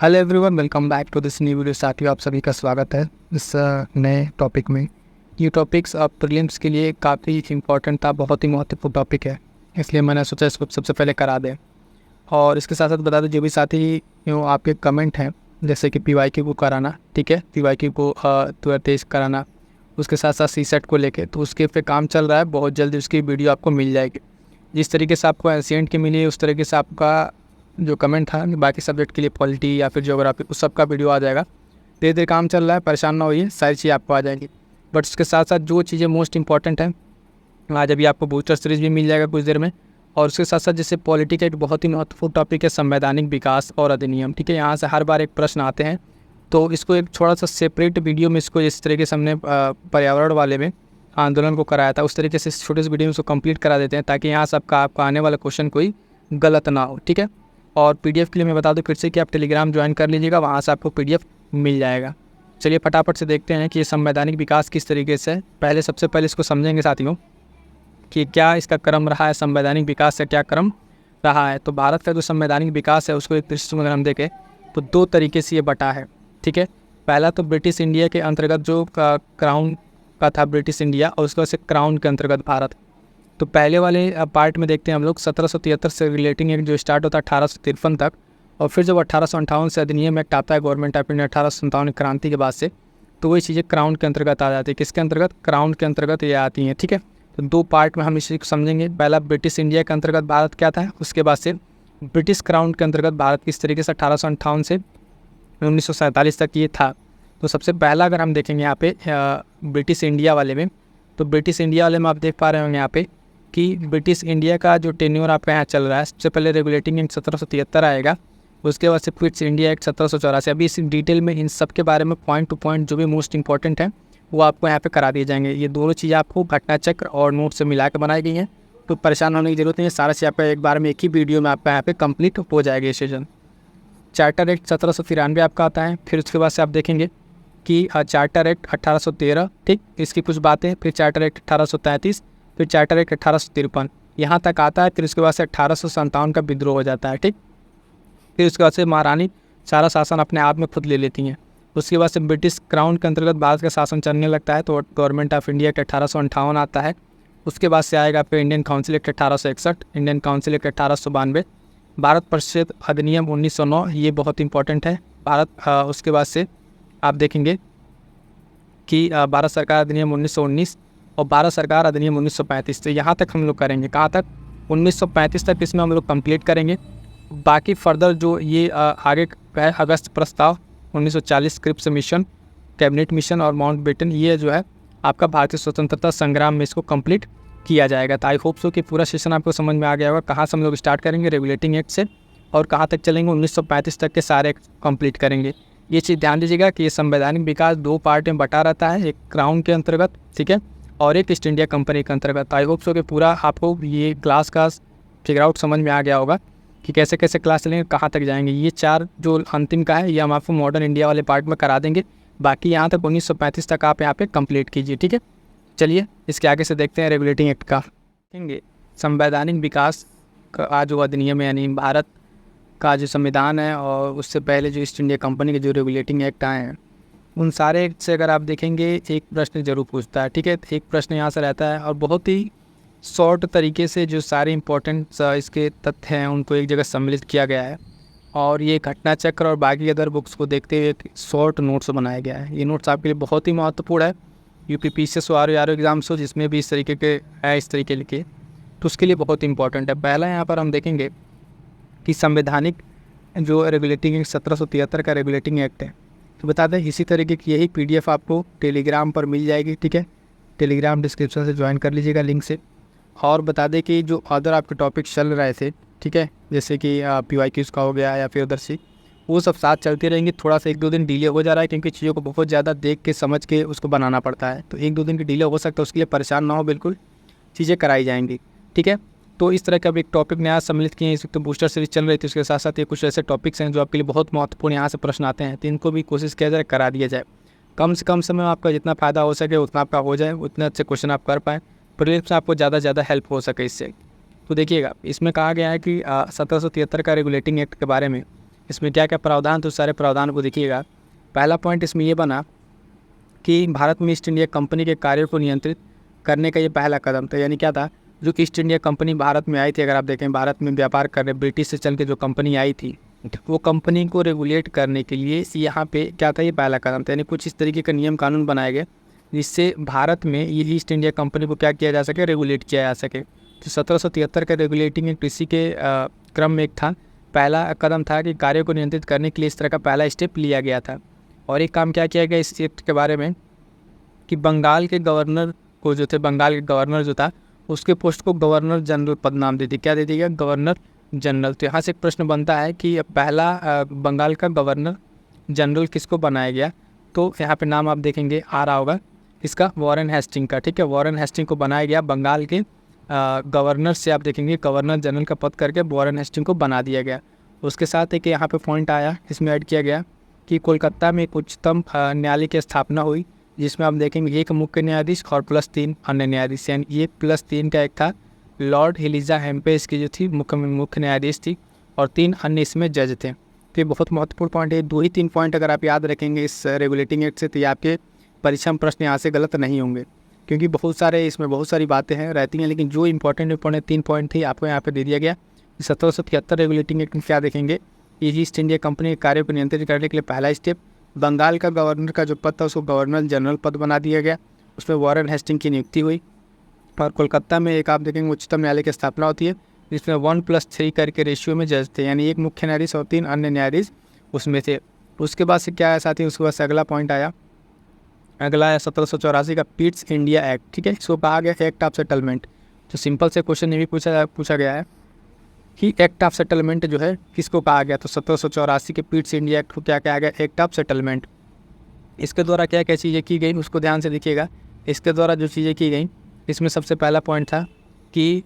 Hello everyone, welcome back to this new video. साथियों, आप सभी का स्वागत है इस नए टॉपिक में। ये टॉपिक्स प्रीलिम्स के लिए काफ़ी इम्पोर्टेंट था, बहुत ही महत्वपूर्ण टॉपिक है, इसलिए मैंने सोचा इसको सबसे पहले करा दें। और इसके साथ साथ बता दें, जो भी साथी आपके कमेंट हैं, जैसे कि PYQ को कराना, ठीक है, PYQ को तेज कराना, उसके साथ साथ CSET को लेके, तो उसके पे काम चल रहा है। बहुत जल्दी उसकी वीडियो आपको मिल जाएगी। जिस तरीके से आपको एंशिएंट की मिली है, उस तरीके से आपका जो कमेंट था बाकी सब्जेक्ट के लिए, पॉलिटी या फिर ज्योग्राफी, उस सब का वीडियो आ जाएगा। धीरे धीरे काम चल रहा है, परेशान ना होइए, सारी चीज़ें आपको आ जाएंगी। बट उसके साथ साथ जो चीज़ें मोस्ट इंपॉर्टेंट हैं, आज अभी आपको बूस्टर सीरीज भी मिल जाएगा कुछ देर में। और उसके साथ साथ जैसे पॉलिटी का एक बहुत ही महत्वपूर्ण टॉपिक है संवैधानिक विकास और अधिनियम, ठीक है। यहाँ से हर बार एक प्रश्न आते हैं, तो इसको एक थोड़ा सा सेपरेट वीडियो में इसको इस तरीके से हमने पर्यावरण वाले में आंदोलन को कराया था, उस तरीके से छोटे से वीडियो में उसको कंप्लीट करा देते हैं, ताकि यहाँ से आपका आने वाला क्वेश्चन कोई गलत ना हो, ठीक है। और PDF के लिए मैं बता दूं फिर से कि आप टेलीग्राम ज्वाइन कर लीजिएगा, वहाँ से आपको PDF मिल जाएगा। चलिए फटाफट से देखते हैं कि ये संवैधानिक विकास किस तरीके से है। सबसे पहले इसको समझेंगे साथियों कि क्या इसका क्रम रहा है, संवैधानिक विकास का क्या क्रम रहा है। तो भारत का जो संवैधानिक विकास है उसको एक दृष्टि में अगर हम देखें तो दो तरीके से ये बटा है, ठीक है। पहला तो ब्रिटिश इंडिया के अंतर्गत जो क्राउन का था ब्रिटिश इंडिया, और उसके बाद से क्राउन के अंतर्गत भारत। तो पहले वाले पार्ट में देखते हैं हम लोग 1773 से रिलेटिंग एक्ट जो स्टार्ट होता है 1853 तक, और फिर जब 1858 से अधिनियम एक्ट आता है गवर्नमेंट ऑफ इंडिया 1857 क्रांति के बाद से, तो वही चीज़ें क्राउन के अंतर्गत आ जाती है। किसके अंतर्गत? क्राउन के अंतर्गत ये आती हैं, ठीक है। तो दो पार्ट में हम इसी को समझेंगे। पहला ब्रिटिश इंडिया के अंतर्गत भारत क्या था, उसके बाद से ब्रिटिश क्राउन के अंतर्गत भारत किस तरीके से 1858 से 1947 तक ये था। तो सबसे पहला अगर हम देखेंगे यहाँ पे ब्रिटिश इंडिया वाले में, तो ब्रिटिश इंडिया वाले में आप देख पा रहे होंगे यहाँ पे कि ब्रिटिश इंडिया का जो टेन्योर आपका यहाँ चल रहा है, सबसे पहले रेगुलेटिंग एक्ट 1773 आएगा, उसके बाद से क्विट्स इंडिया एक्ट 1784। अभी इस डिटेल में इन सब के बारे में पॉइंट टू पॉइंट जो भी मोस्ट इंपॉर्टेंट है वो आपको यहाँ पे करा दिए जाएंगे। ये दोनों चीज़ें आपको घटना चक्र और नोट से मिला के बनाई गई हैं, तो परेशान होने की जरूरत नहीं है। सारा चीज़ आपका एक बार में एक ही वीडियो में आपका यहाँ पे कंप्लीट हो जाएगा ये सेशन। चार्टर एक्ट 1793 आपका आता है, फिर उसके बाद से आप देखेंगे कि चार्टर एक्ट 1813, ठीक, इसकी कुछ बातें, फिर चार्टर एक्ट 1833, फिर चार्टर एक्ट 1853 यहाँ तक आता है। फिर उसके बाद से 1857 का विद्रोह हो जाता है, ठीक। फिर उसके बाद से महारानी सारा शासन अपने आप में खुद ले लेती हैं। उसके बाद से ब्रिटिश क्राउन के अंतर्गत भारत का शासन चलने लगता है, तो गवर्नमेंट ऑफ इंडिया का 1858 आता है। उसके बाद से आएगा फिर Indian council act 1861, Indian council act 1892, Bharat परिषद अधिनियम 1909, ये बहुत इंपॉर्टेंट है। उसके बाद से आप देखेंगे कि भारत सरकार अधिनियम 1919 और भारत सरकार अधिनियम 1935। तो यहाँ तक हम लोग करेंगे, कहाँ तक? 1935 तक इसमें हम लोग कंप्लीट करेंगे। बाकी फर्दर जो ये आगे का है, अगस्त प्रस्ताव 1940, क्रिप्स मिशन, कैबिनेट मिशन और माउंटबेटन, ये जो है आपका भारतीय स्वतंत्रता संग्राम में इसको कंप्लीट किया जाएगा। तो आई होप सो कि पूरा सेशन आपको समझ में आ गया होगा। कहाँ से हम लोग स्टार्ट करेंगे रेगुलेटिंग एक्ट से, और कहाँ तक चलेंगे, 1935 तक के सारे एक्ट कंप्लीट करेंगे। ये चीज़ ध्यान दीजिएगा कि ये संवैधानिक विकास दो पार्ट में बटा रहता है, एक क्राउन के अंतर्गत, ठीक है, और एक ईस्ट इंडिया कंपनी के अंतर्गत। आई होप सो कि पूरा आपको ये क्लास का फिगर आउट समझ में आ गया होगा कि कैसे कैसे क्लास चलेंगे, कहाँ तक जाएंगे। ये चार जो अंतिम का है ये हम आपको मॉडर्न इंडिया वाले पार्ट में करा देंगे। बाकी यहाँ तक 1935 तक आप यहाँ पे कंप्लीट कीजिए, ठीक है। चलिए इसके आगे से देखते हैं रेगुलेटिंग एक्ट का। देखेंगे संवैधानिक विकास का जो अधिनियम है, यानी भारत का जो संविधान है, और उससे पहले जो ईस्ट इंडिया कंपनी के जो रेगुलेटिंग एक्ट आए हैं, उन सारे एक्ट से अगर आप देखेंगे एक प्रश्न जरूर पूछता है, ठीक है। एक प्रश्न यहाँ से रहता है, और बहुत ही शॉर्ट तरीके से जो सारे इंपॉर्टेंट इसके तथ्य हैं उनको एक जगह सम्मिलित किया गया है, और ये घटना चक्र और बाकी अदर बुक्स को देखते हुए एक शॉर्ट नोट्स बनाया गया है। ये नोट्स आपके लिए बहुत ही महत्वपूर्ण है। UPPCS हो, RO एग्जाम्स हो, जिसमें भी इस तरीके के है, इस तरीके लिखे, तो उसके लिए बहुत इंपॉर्टेंट है। पहला यहाँ पर हम देखेंगे कि संवैधानिक जो रेगुलेटिंग एक्ट 1773 का रेगुलेटिंग एक्ट है, तो बता दें इसी तरीके की यही PDF आपको टेलीग्राम पर मिल जाएगी, ठीक है। टेलीग्राम डिस्क्रिप्शन से ज्वाइन कर लीजिएगा लिंक से। और बता दें कि जो अदर आपके टॉपिक चल रहे थे, ठीक है, जैसे कि PYQs का हो गया या फिर उधर से, वो सब साथ चलते रहेंगे। थोड़ा सा 1-2 दिन डिले हो जा रहा है, क्योंकि चीज़ों को बहुत ज़्यादा देख के समझ के उसको बनाना पड़ता है, तो 1-2 दिन की डिले हो सकता है। उसके लिए परेशान ना हो, बिल्कुल चीज़ें कराई जाएंगी, ठीक है। तो इस तरह का अब एक टॉपिक नया सम्मिलित किए हैं। इस वक्त तो बूस्टर सीरीज चल रही थी, उसके साथ साथ ये कुछ ऐसे टॉपिक्स हैं जो आपके लिए बहुत महत्वपूर्ण यहाँ से प्रश्न आते हैं, तो इनको भी कोशिश किया जाए, करा दिया जाए। कम से कम समय में आपका जितना फ़ायदा हो सके उतना आपका हो जाए, उतने अच्छे क्वेश्चन आप कर पाएँ, प्रीलिम्स में आपको ज़्यादा से ज़्यादा हेल्प हो सके इससे। तो देखिएगा इसमें कहा गया है कि 1773 का रेगुलेटिंग एक्ट के बारे में इसमें क्या क्या प्रावधान, तो सारे प्रावधान को देखिएगा। पहला पॉइंट इसमें ये बना कि भारत में ईस्ट इंडिया कंपनी के कार्यों को नियंत्रित करने का ये पहला कदम था। यानी क्या था, जो ईस्ट इंडिया कंपनी भारत में आई थी, अगर आप देखें भारत में व्यापार करने ब्रिटिश से चल के जो कंपनी आई थी, वो कंपनी को रेगुलेट करने के लिए यहाँ पे क्या था, ये पहला कदम था। यानी कुछ इस तरीके का नियम कानून बनाए गए जिससे भारत में ये ईस्ट इंडिया कंपनी को क्या किया जा सके, रेगुलेट किया जा सके। तो 1773 का रेगुलेटिंग एक्ट इसी के क्रम में एक था, पहला कदम था कि कार्यों को नियंत्रित करने के लिए इस तरह का पहला स्टेप लिया गया था। और एक काम क्या किया गया इस एक्ट के बारे में कि बंगाल के गवर्नर को जो थे, बंगाल के गवर्नर जो था उसके पोस्ट को गवर्नर जनरल पद नाम दे दी। क्या दे दिया, गवर्नर जनरल। तो यहाँ से एक प्रश्न बनता है कि पहला बंगाल का गवर्नर जनरल किसको बनाया गया, तो यहाँ पे नाम आप देखेंगे आ रहा होगा इसका, वॉरेन हेस्टिंग का। ठीक है, वॉरेन हेस्टिंग को बनाया गया, बंगाल के गवर्नर से आप देखेंगे गवर्नर जनरल का पद करके वॉरेन हेस्टिंग को बना दिया गया। उसके साथ एक यहाँ पे पॉइंट आया, इसमें ऐड किया गया कि कोलकाता में एक उच्चतम न्यायालय की स्थापना हुई, जिसमें आप देखेंगे एक मुख्य न्यायाधीश और प्लस 3 अन्य न्यायाधीश। यानी ये प्लस 3 का एक था, लॉर्ड एलिजा हेम्पे इसकी जो थी मुख्य न्यायाधीश थी, और 3 अन्य इसमें जज थे। तो ये बहुत महत्वपूर्ण पॉइंट है। 2 ही 3 पॉइंट अगर आप याद रखेंगे इस रेगुलेटिंग एक्ट से, तो ये आपके परीक्षा में प्रश्न यहाँ से गलत नहीं होंगे, क्योंकि बहुत सारे इसमें बहुत सारी बातें हैं रहती हैं, लेकिन जो इंपॉर्टेंट 3 पॉइंट थी आपको यहाँ पे दे दिया गया। 1773 रेगुलेटिंग एक्ट में क्या देखेंगे, ये ईस्ट इंडिया कंपनी के कार्यों को नियंत्रित करने के लिए पहला स्टेप, बंगाल का गवर्नर का जो पद था उसको गवर्नर जनरल पद बना दिया गया, उसमें वॉरेन हेस्टिंग की नियुक्ति हुई। और कोलकाता में एक आप देखेंगे उच्चतम न्यायालय की स्थापना होती है, जिसमें 1+3 करके रेशियो में जज थे, यानी एक मुख्य न्यायाधीश और 3 अन्य न्यायाधीश उसमें थे। उसके बाद से क्या आया साथी, उसके बाद से अगला पॉइंट आया, अगला है 1784 का पीट्स इंडिया एक्ट। ठीक है, इसको कहा गया एक्ट ऑफ सेटलमेंट। तो सिंपल से क्वेश्चन ये भी पूछा गया है कि एक्ट ऑफ सेटलमेंट जो है किसको कहा गया, तो 1784 के पीट्स इंडिया एक्ट को क्या कहा गया, एक्ट ऑफ सेटलमेंट। इसके द्वारा क्या क्या चीज़ें की गई उसको ध्यान से देखिएगा। इसके द्वारा जो चीज़ें की गई, इसमें सबसे पहला पॉइंट था कि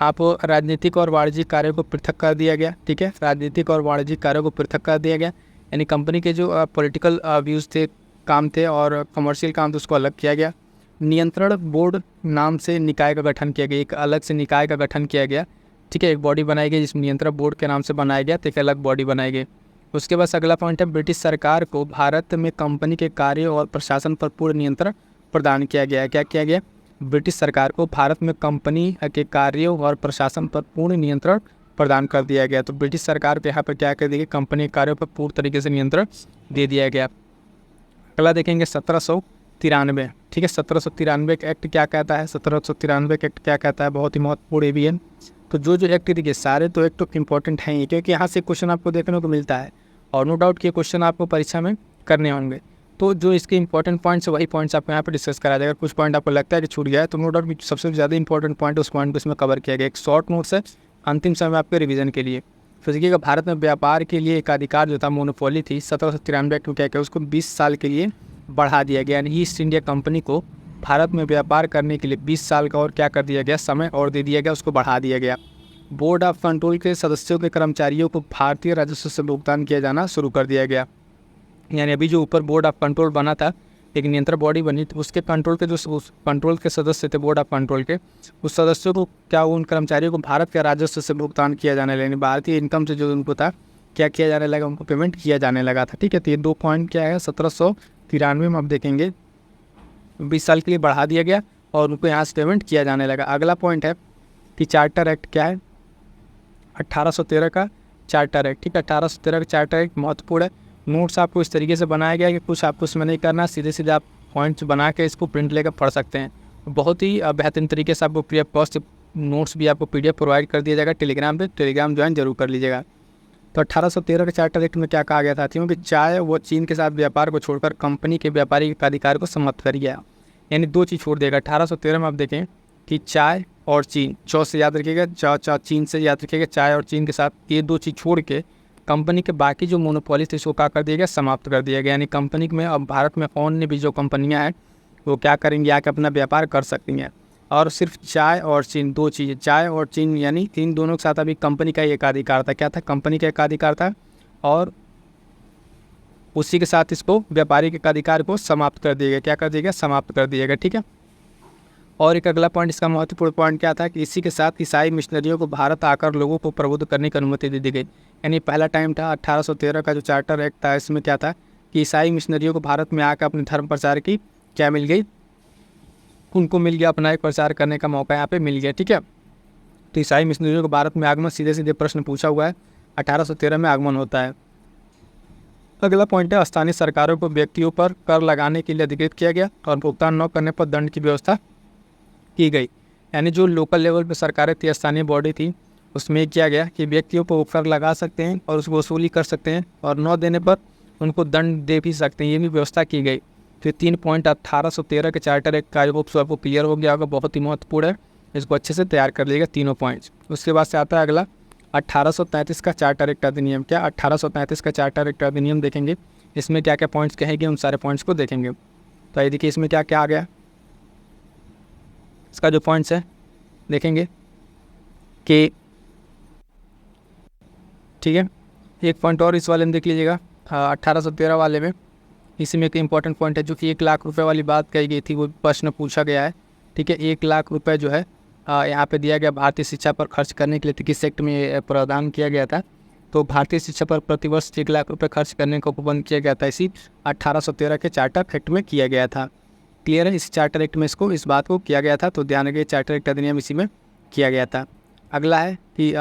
आप राजनीतिक और वाणिज्यिक कार्यों को पृथक कर दिया गया। ठीक है, राजनीतिक और वाणिज्यिक कार्यों को पृथक कर दिया गया, यानी कंपनी के जो पॉलिटिकल व्यूज़ थे, काम थे, और कमर्शियल काम थे, उसको अलग किया गया। नियंत्रण बोर्ड नाम से निकाय का गठन किया गया, एक अलग से निकाय का गठन किया गया। ठीक है, एक बॉडी बनाई गई जिसमें नियंत्रण बोर्ड के नाम से बनाया गया, तो एक अलग बॉडी बनाई गई। उसके बाद अगला पॉइंट है, ब्रिटिश सरकार को भारत में कंपनी के कार्यों और प्रशासन पर पूर्ण नियंत्रण प्रदान किया गया। क्या किया गया, ब्रिटिश सरकार को भारत में कंपनी के कार्यों और प्रशासन पर पूर्ण नियंत्रण प्रदान कर दिया गया। तो ब्रिटिश सरकार को यहाँ पर क्या कर दिया, कंपनी के कार्यों पर पूर्ण तरीके से नियंत्रण दे दिया गया। अगला देखेंगे 1793। ठीक है, 1793 एक्ट क्या कहता है, 1793 एक्ट क्या कहता है, बहुत ही महत्वपूर्ण ये भी है। तो जो एक्ट देखिए सारे तो एक तो इम्पॉर्टेंट हैं ही, क्योंकि यहाँ से क्वेश्चन आपको देखने को मिलता है, और नो डाउट कि क्वेश्चन आपको परीक्षा में करने होंगे। तो जो इसके इंपॉर्टेंट पॉइंट्स है वही पॉइंट्स आपको यहाँ पे डिस्कस करा जाएगा। कुछ पॉइंट आपको लगता है कि छूट गया है, तो नो डाउट कि सबसे ज़्यादा इंपॉर्टेंट पॉइंट उस पॉइंट को इसमें कवर किया गया। एक शॉर्ट नोट्स है अंतिम समय आपके रिवीजन के लिए। फिर देखिएगा, भारत में व्यापार के लिए एक अधिकार जो था, मोनोपोली थी, 1793 एक्ट को क्या किया, उसको 20 साल के लिए बढ़ा दिया गया। यानी ईस्ट इंडिया कंपनी को भारत में व्यापार करने के लिए 20 साल का और क्या कर दिया गया, समय और दे दिया गया, उसको बढ़ा दिया गया। बोर्ड ऑफ कंट्रोल के सदस्यों के कर्मचारियों को भारतीय राजस्व से भुगतान किया जाना शुरू कर दिया गया। यानी अभी जो ऊपर बोर्ड ऑफ कंट्रोल बना था, एक नियंत्रण बॉडी बनी थी, उसके कंट्रोल के जो उस कंट्रोल के सदस्य थे बोर्ड ऑफ कंट्रोल के, उस सदस्यों को क्या, उन कर्मचारियों को भारत के राजस्व से भुगतान किया जाने लगा, भारतीय इनकम से जो उनको था क्या किया जाने लगा, उनको पेमेंट किया जाने लगा था। ठीक है, तो ये 2 पॉइंट क्या है, 1793 में आप देखेंगे 20 साल के लिए बढ़ा दिया गया और उनको यहाँ से पेमेंट किया जाने लगा। अगला पॉइंट है कि चार्टर एक्ट क्या है, 1813 का चार्टर एक्ट। ठीक है, 1813 का चार्टर एक्ट महत्वपूर्ण है। नोट्स आपको इस तरीके से बनाया गया कि कुछ आपको उसमें नहीं करना, सीधे सीधे आप पॉइंट्स बना के इसको प्रिंट लेकर पढ़ सकते हैं। बहुत ही बेहतरीन तरीके से आपको फ्री ऑफ कॉस्ट नोट्स भी आपको PDF प्रोवाइड कर दिया जाएगा टेलीग्राम पे, टेलीग्राम ज्वाइन जरूर कर लीजिएगा। तो 1813 के चार्टर एक्ट में क्या कहा गया था साथियों कि चाय व चीन के साथ व्यापार को छोड़कर कंपनी के व्यापारी अधिकार को समाप्त कर गया। यानी 2 चीज़ छोड़ देगा। 1813 में आप देखें कि चाय और चीन, चौ से याद रखिएगा, चीन से याद रखिएगा, चाय और चीन के साथ ये 2 चीज़ छोड़ के कंपनी के बाकी जो मोनोपोली थे इसको क्या कर दिया गया, समाप्त कर दिया गया। यानी कंपनी में अब भारत में अन्य भी जो कंपनियां हैं वो क्या करेंगी, आके अपना व्यापार कर सकती हैं। और सिर्फ चाय और चीन, 2 चीज़ें, चाय और चीन, यानी इन दोनों के साथ अभी कंपनी का एकाधिकार था। क्या था, कंपनी का एकाधिकार था, और उसी के साथ इसको व्यापारी के एकाधिकार को समाप्त कर दिया गया। क्या कर दिया गया, समाप्त कर दिया गया। ठीक है, और एक अगला पॉइंट, इसका महत्वपूर्ण पॉइंट क्या था कि इसी के साथ ईसाई मिशनरियों को भारत आकर लोगों को प्रबुद्ध करने की अनुमति दे दी गई। यानी पहला टाइम था 1813 का जो चार्टर एक्ट था, इसमें क्या था कि ईसाई मिशनरियों को भारत में आकर अपने धर्म प्रचार की क्या मिल गई, उनको मिल गया अपना एक प्रचार करने का मौका यहाँ पे मिल गया। ठीक है, तो ईसाई मिशनरियों को भारत में आगमन, सीधे सीधे प्रश्न पूछा हुआ है, 1813 में आगमन होता है। अगला पॉइंट है, स्थानीय सरकारों को व्यक्तियों पर कर लगाने के लिए अधिकृत किया गया और भुगतान न करने पर दंड की व्यवस्था की गई। यानी जो लोकल लेवल पर सरकारें थी, स्थानीय बॉडी थी, उसमें किया गया कि व्यक्तियों पर वो कर लगा सकते हैं और उसको वसूली कर सकते हैं और न देने पर उनको दंड दे भी सकते हैं, ये भी व्यवस्था की गई। तो ये 3 पॉइंट 1813 के चार्टर एक्ट का होप आपको क्लियर हो गया होगा, बहुत ही महत्वपूर्ण है, इसको अच्छे से तैयार कर लीजिएगा तीनों पॉइंट्स। उसके बाद से आता है अगला 1833 का चार्टर एक्ट अधिनियम। क्या 1833 का चार्टर एक्ट अधिनियम देखेंगे, इसमें क्या क्या पॉइंट्स कहेंगे, उन सारे पॉइंट्स को देखेंगे। तो ये देखिए इसमें क्या क्या आ गया, इसका जो पॉइंट्स है देखेंगे कि ठीक है, एक पॉइंट और इस वाले में देख लीजिएगा 1813 वाले में, इसी में एक इंपॉर्टेंट पॉइंट है जो कि 1 लाख रुपए वाली बात कही गई थी, वो प्रश्न पूछा गया है। ठीक है, 1 लाख रुपए जो है यहाँ पे दिया गया भारतीय शिक्षा पर खर्च करने के लिए, तो किस एक्ट में प्रावधान किया गया था, तो भारतीय शिक्षा पर प्रतिवर्ष 1 लाख रुपए खर्च करने को पाबंद किया गया था, इसी 1813 के चार्टर एक्ट में किया गया था। क्लियर है, इस चार्टर एक्ट में इस बात को किया गया था, तो ध्यान रखिए चार्टर एक्ट अधिनियम इसी में किया गया था। अगला है कि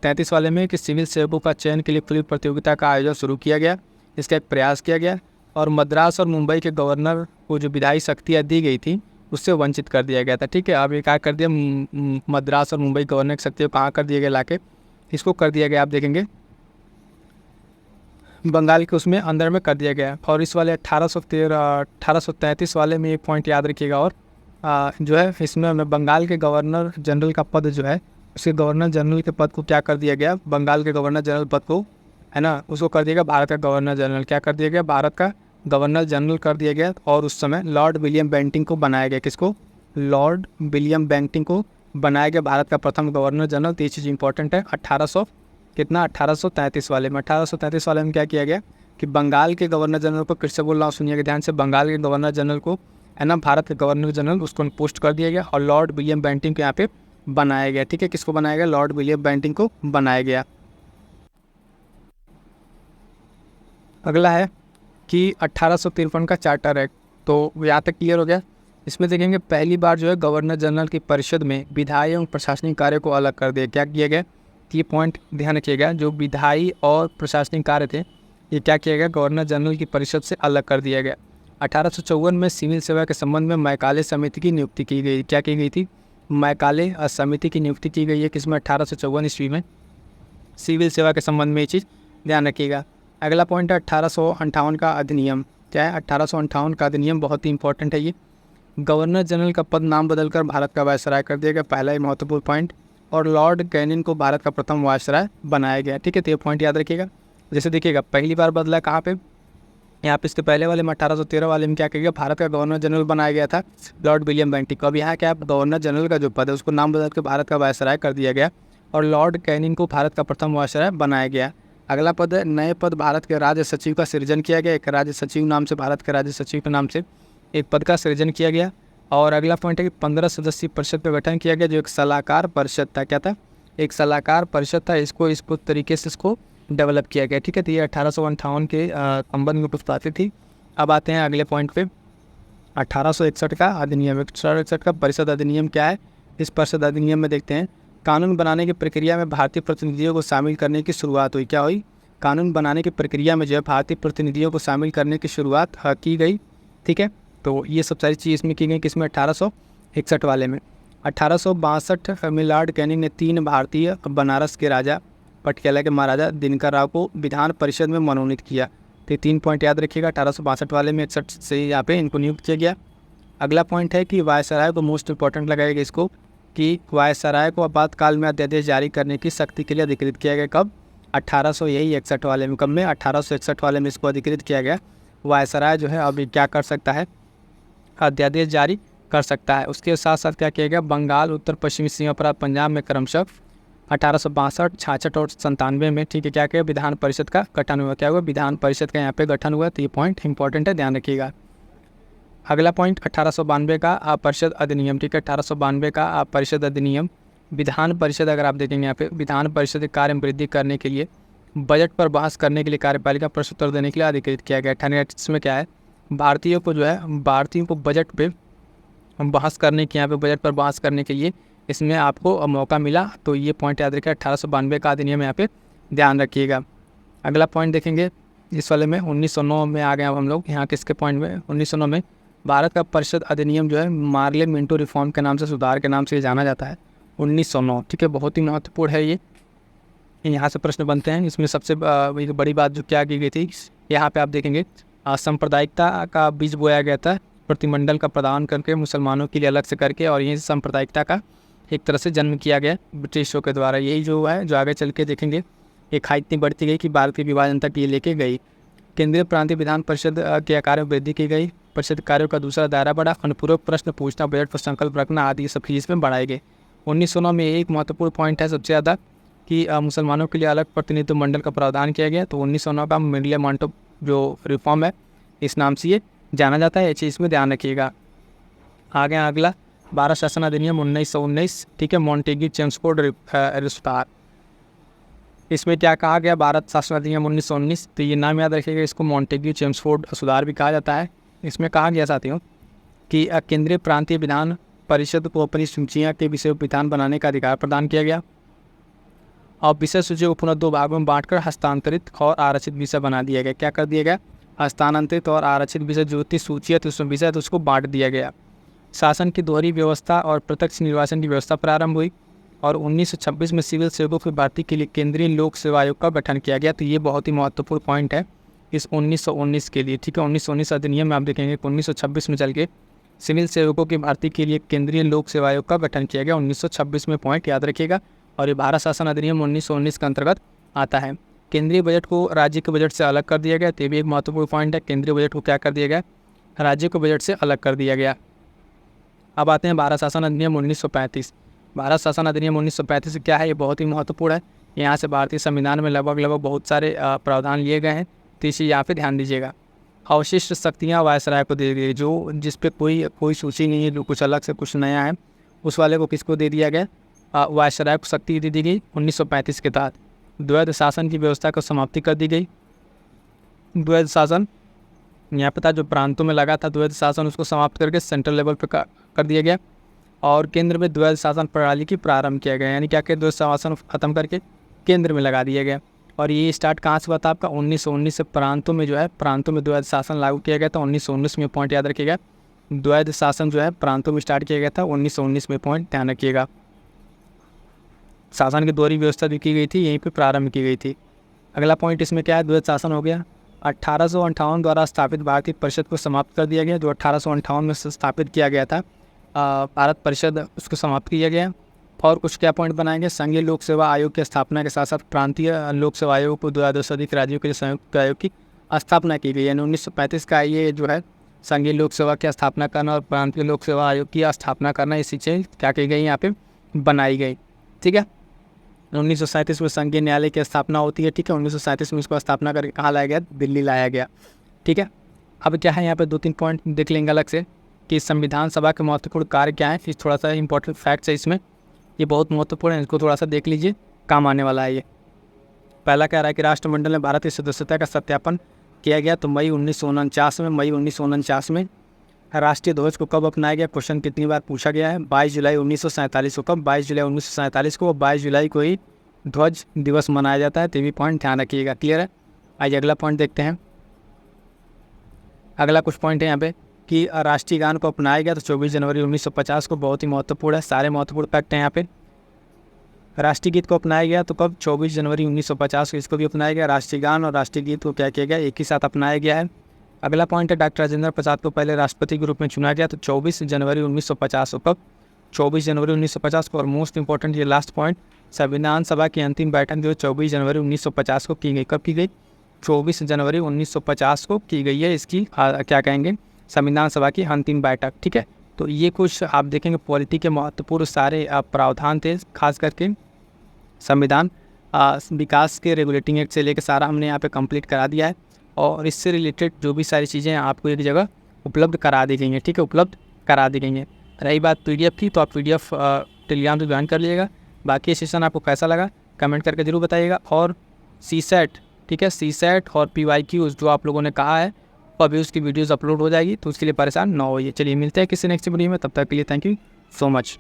33 वाले में कि सिविल सेवकों का चयन के लिए खुली प्रतियोगिता का आयोजन शुरू किया गया, इसका एक प्रयास किया गया और मद्रास और मुंबई के गवर्नर को जो विधायी शक्तियाँ दी गई थी उससे वंचित कर दिया गया था। ठीक है, अब ये क्या कर दिया, मद्रास और मुंबई गवर्नर की शक्तियों कहाँ कर दिया गया, लाके इसको कर दिया गया, आप देखेंगे बंगाल के उसमें अंदर में कर दिया गया। और इस वाले 1833 वाले में एक पॉइंट याद रखिएगा, और जो है इसमें बंगाल के गवर्नर जनरल का पद जो है, उसके गवर्नर जनरल के पद को क्या कर दिया गया, बंगाल के गवर्नर जनरल पद को है ना, उसको कर दिया गया भारत का गवर्नर जनरल। क्या कर दिया गया, भारत का गवर्नर जनरल कर दिया गया। और उस समय लॉर्ड विलियम बेंटिंग को बनाया गया, किसको, लॉर्ड विलियम बेंटिंग को बनाया गया भारत का प्रथम गवर्नर जनरल। तो ये चीज़ इंपॉर्टेंट है। 1833 वाले में, 1833 वाले में क्या किया गया कि बंगाल के गवर्नर जनरल को, फिर से बोल रहा हूँ सुनिएगा ध्यान से, बंगाल के गवर्नर जनरल को है ना, भारत के गवर्नर जनरल उसको पोस्ट कर दिया गया और लॉर्ड विलियम बेंटिंग को यहाँ पे बनाया गया। ठीक है, किसको बनाया गया, लॉर्ड विलियम बेंटिंग को बनाया गया। अगला है कि 1853 का चार्टर एक्ट, तो यहाँ तक क्लियर हो गया। इसमें देखेंगे पहली बार जो है गवर्नर जनरल की परिषद में विधायी एवं प्रशासनिक कार्य को अलग कर दिया। क्या किया गया, ये पॉइंट ध्यान रखिएगा, जो विधायी और प्रशासनिक कार्य थे ये क्या किया गया, गवर्नर जनरल की परिषद से अलग कर दिया गया। 1854 में सिविल सेवा के संबंध में मैकाले समिति की नियुक्ति की गई। क्या की गई थी, मैकाले समिति की नियुक्ति की गई है, किसमें, 1854 ईस्वी में, सिविल सेवा के संबंध में ये चीज़ ध्यान रखिएगा। अगला पॉइंट है 1858 का अधिनियम। क्या है, 1858 का अधिनियम बहुत ही इंपॉर्टेंट है। ये गवर्नर जनरल का पद नाम बदलकर भारत का वायसराय कर दिया गया, पहला ही महत्वपूर्ण पॉइंट। और लॉर्ड कैनिंग को भारत का प्रथम वायसराय बनाया गया। ठीक है, तो ये पॉइंट याद रखिएगा। जैसे देखिएगा पहली बार बदला कहाँ पे, यहाँ पे इसके पहले वाले में 1813 वाले में क्या किया गया, भारत का गवर्नर जनरल बनाया गया था लॉर्ड विलियम बेंटिंग को। अब यहाँ क्या, गवर्नर जनरल का जो पद है उसको नाम बदल कर भारत का वायसराय कर दिया गया और लॉर्ड कैनिंग को भारत का प्रथम वायसराय बनाया गया। अगला पद है, नए पद भारत के राज्य सचिव का सृजन किया गया। एक राज्य सचिव नाम से, भारत के राज्य सचिव के नाम से एक पद का सृजन किया गया। और अगला पॉइंट है कि 15 सदस्यीय परिषद का गठन किया गया, जो एक सलाहकार परिषद था। क्या था, एक सलाहकार परिषद था, इसको इस तरीके से इसको डेवलप किया गया। ठीक है, तो ये 1858 के संबंध में प्रस्तावित थी। अब आते हैं अगले पॉइंट पे, 1861 का अधिनियम। 1861 का परिषद अधिनियम क्या है, इस परिषद अधिनियम में देखते हैं, कानून बनाने की प्रक्रिया में भारतीय प्रतिनिधियों को शामिल करने की शुरुआत हुई। क्या हुई, कानून बनाने की प्रक्रिया में जो है भारतीय प्रतिनिधियों को शामिल करने की शुरुआत की गई। ठीक है, तो ये सब सारी चीज़ इसमें की गई, किसमें, 1861 वाले में। 1862 में लॉर्ड कैनिंग ने 3 भारतीय बनारस के राजा, पटियाला के महाराजा दिनकर राव को विधान परिषद में मनोनीत किया। तो ये 3 पॉइंट याद रखिएगा, 1862 वाले में 61 से यहाँ पे इनको नियुक्त किया गया। अगला पॉइंट है कि वायसराय को मोस्ट इंपॉर्टेंट लगाएगा इसको, कि वायसराय को आपातकाल में अध्यादेश जारी करने की शक्ति के लिए अधिकृत किया गया। कब, 1861 वाले में। कब में, 1861 वाले में इसको अधिकृत किया गया। वायसराय जो है अभी क्या कर सकता है, अध्यादेश जारी कर सकता है। उसके साथ साथ क्या किया गया, बंगाल, उत्तर पश्चिमी सीमा पर पंजाब में क्रमशः 1862, 66 और 97 में, ठीक है, क्या किया, विधान परिषद का गठन हुआ। क्या हुआ, विधान परिषद का यहाँ पे गठन हुआ। तो ये पॉइंट इंपॉर्टेंट है, ध्यान रखिएगा। अगला पॉइंट 1892 का परिषद अधिनियम। ठीक है, 1892 का परिषद अधिनियम। विधान परिषद अगर आप देखेंगे यहाँ पे, विधान परिषद के कार्य में वृद्धि करने के लिए बजट पर बहस करने के लिए कार्यपालिका प्रश्नोत्तर देने के लिए अधिकृत किया गया। 98 में क्या है, भारतीयों को बजट पे बहस करने के, यहाँ पे बजट पर बहस करने के लिए इसमें आपको मौका मिला। तो ये पॉइंट याद रखिए, 1892 का अधिनियम यहाँ पे ध्यान रखिएगा। अगला पॉइंट देखेंगे इस वाले में 1909 में आ गए अब हम लोग यहाँ किसके पॉइंट में। 1909 में भारत का परिषद अधिनियम जो है मार्ले मिंटो रिफॉर्म के नाम से, सुधार के नाम से जाना जाता है। 1909, ठीक है, बहुत ही महत्वपूर्ण है ये, यहाँ से प्रश्न बनते हैं। इसमें सबसे एक बड़ी बात जो क्या की गई थी, यहाँ पे आप देखेंगे सांप्रदायिकता का बीज बोया गया था, प्रतिमंडल का प्रदान करके मुसलमानों के लिए अलग से करके, और यही सांप्रदायिकता का एक तरह से जन्म किया गया ब्रिटिशों के द्वारा। यही जो है जो आगे चल के देखेंगे ये खाई इतनी बढ़ती गई कि भारत की विभाजन तक ये लेके गई। केंद्रीय प्रांतीय विधान परिषद के आकार में वृद्धि की गई, परिषद कार्यों का दूसरा दायरा बढ़ा, अनुपूरक प्रश्न पूछना, बजट पर संकल्प रखना आदि सब चीज़ में बढ़ाई गई। 1909 में एक महत्वपूर्ण पॉइंट है सबसे ज़्यादा कि मुसलमानों के लिए अलग प्रतिनिधित्व मंडल का प्रावधान किया गया। तो 1909 का मिडले मॉन्टो जो रिफॉर्म है इस नाम से ये जाना जाता है, ये चीज़ में ध्यान रखिएगा। आगे अगला भारत शासन अधिनियम 1919, ठीक है, मॉन्टेग्यू चेम्सफोर्ड विस्तार। इसमें क्या कहा गया, भारत शासन अधिनियम 1919, तो ये नाम याद रखिएगा, इसको मॉन्टेग्यू चेम्सफोर्ड सुधार भी कहा जाता है। इसमें कहा गया साथियों कि केंद्रीय प्रांतीय विधान परिषद को अपनी सूचियाँ के विषय विधान बनाने का अधिकार प्रदान किया गया और विषय सूची को पुनः 2 भागों में बांटकर हस्तांतरित और आरक्षित विषय बना दिया गया। क्या कर दिया गया, हस्तांतरित और आरक्षित विषय जो थी सूची तो उसमें विषय तो उसको बांट दिया गया। शासन की दोहरी व्यवस्था और प्रत्यक्ष निर्वाचन की व्यवस्था प्रारंभ हुई और 1926 में सिविल सेवकों की भर्ती के लिए केंद्रीय लोक सेवा आयोग का गठन किया गया। तो ये बहुत ही महत्वपूर्ण पॉइंट है इस 1919 के लिए, ठीक है। 1919 अधिनियम में आप देखेंगे 1926 में चल के सिविल सेवकों की भर्ती के लिए केंद्रीय लोक सेवा आयोग का गठन किया गया 1926 में, पॉइंट याद रखिएगा। और ये भारत शासन अधिनियम 1919 के अंतर्गत आता है। केंद्रीय बजट को राज्य के बजट से अलग कर दिया गया, तो ये भी एक महत्वपूर्ण पॉइंट है। केंद्रीय बजट को क्या कर दिया गया, राज्य के बजट से अलग कर दिया गया। अब आते हैं भारत शासन अधिनियम 1935। भारत शासन अधिनियम 1935 क्या है, ये बहुत ही महत्वपूर्ण है। यहाँ से भारतीय संविधान में लगभग बहुत सारे प्रावधान लिए गए हैं, तो इसे यहाँ पे ध्यान दीजिएगा। अवशिष्ट शक्तियाँ वायसराय को दे दी गई, जो जिस पे कोई सूची नहीं है, जो कुछ अलग से कुछ नया है, उस वाले को किसको दे दिया गया, वायसराय को शक्ति दे दी गई 1935 के तहत। द्वैध शासन की व्यवस्था को समाप्ति कर दी गई। द्वैध शासन यहाँ पे था, जो प्रांतों में लगा था द्वैध शासन, उसको समाप्त करके सेंट्रल लेवल पे कर दिया गया और केंद्र में द्वैध शासन प्रणाली की प्रारंभ किया गया। यानी क्या कि द्वैध शासन खत्म करके केंद्र में लगा दिया गया। और ये स्टार्ट कहाँ से हुआ था आपका, 1919 से प्रांतों में जो है, प्रांतों में द्वैध शासन लागू किया गया था 1919 में, पॉइंट याद रखिएगा। द्वैध शासन जो है प्रांतों में स्टार्ट किया गया था 1919 में, पॉइंट ध्यान रखिएगा। शासन की दोहरी व्यवस्था जो की गई थी यहीं पे प्रारंभ की गई थी। अगला पॉइंट इसमें क्या है, द्वैध शासन हो गया। 1858 द्वारा स्थापित भारतीय परिषद को समाप्त कर दिया गया, जो 1858 में स्थापित किया गया था भारत परिषद, उसको समाप्त किया गया। और कुछ क्या पॉइंट बनाए गए, संघीय लोक सेवा आयोग की स्थापना के साथ साथ प्रांतीय लोक सेवा आयोग को 2 से अधिक राज्यों के लिए संयुक्त आयोग की स्थापना की गई। यानी 1935 का ये जो है संघीय लोक सेवा की स्थापना करना और प्रांतीय लोक सेवा आयोग की स्थापना करना, इसी चीज़ क्या की गई यहाँ पे बनाई गई, ठीक है। 1937 में संघीय न्यायालय की स्थापना होती है, ठीक है। 1937 में इसको स्थापना करके कहाँ लाया गया, दिल्ली लाया गया, ठीक है। अब क्या है यहाँ पे 2-3 पॉइंट देख लेंगे अलग से कि संविधान सभा के महत्वपूर्ण कार्य क्या है। फिर थोड़ा सा इंपॉर्टेंट फैक्ट्स है इसमें, ये बहुत महत्वपूर्ण है, इसको थोड़ा सा देख लीजिए, काम आने वाला है ये। पहला कह रहा है कि राष्ट्रमंडल में भारत की सदस्यता का सत्यापन किया गया, तो मई 1949 में। राष्ट्रीय ध्वज को कब अपनाया गया, क्वेश्चन कितनी बार पूछा गया है, 22 जुलाई 1947 को। कब, 22 जुलाई 1947 को, 22 जुलाई को ही ध्वज दिवस मनाया जाता है, तो भी पॉइंट ध्यान रखिएगा, क्लियर है। आइए अगला पॉइंट देखते हैं। अगला कुछ पॉइंट है यहाँ पे कि राष्ट्रीय गान को अपनाया गया, तो 24 जनवरी 1950 को, बहुत ही महत्वपूर्ण है, सारे महत्वपूर्ण फैक्ट हैं यहाँ पे। राष्ट्रीय गीत को अपनाया गया, तो कब, 24 जनवरी 1950 को इसको भी अपनाया गया। राष्ट्रीय गान और राष्ट्रीय गीत को क्या किया गया, एक ही साथ अपनाया गया है। अगला पॉइंट है डॉक्टर राजेंद्र प्रसाद को पहले राष्ट्रपति के रूप में चुना गया, तो 24 जनवरी 1950 को। कब, 24 जनवरी 1950 को। और मोस्ट इंपॉर्टेंट ये लास्ट पॉइंट, संविधान सभा की अंतिम बैठक जो 24 जनवरी 1950 को की गई। कब की गई, 24 जनवरी 1950 को की गई है इसकी क्या कहेंगे, संविधान सभा की अंतिम बैठक, ठीक है। तो ये कुछ आप देखेंगे पॉलिटी के महत्वपूर्ण सारे प्रावधान थे, खास करके संविधान विकास के रेगुलेटिंग एक्ट से लेकर सारा हमने यहाँ पे कंप्लीट करा दिया है। और इससे रिलेटेड जो भी सारी चीज़ें हैं आपको एक जगह उपलब्ध करा दी गई हैं, ठीक है, उपलब्ध करा दी गई हैं। रही बात PDF की, तो आप PDF टेलीग्राम से ज्वाइन कर लीजिएगा। बाकी ये सेशन आपको कैसा लगा कमेंट करके ज़रूर बताइएगा। और CSAT, ठीक है, CSAT और PYQs जो आप लोगों ने कहा है, तो अभी उसकी वीडियोज़ अपलोड हो जाएगी, तो उसके लिए परेशान ना होइए। चलिए मिलते हैं किसी नेक्स्ट वीडियो में, तब तक के लिए थैंक यू सो मच।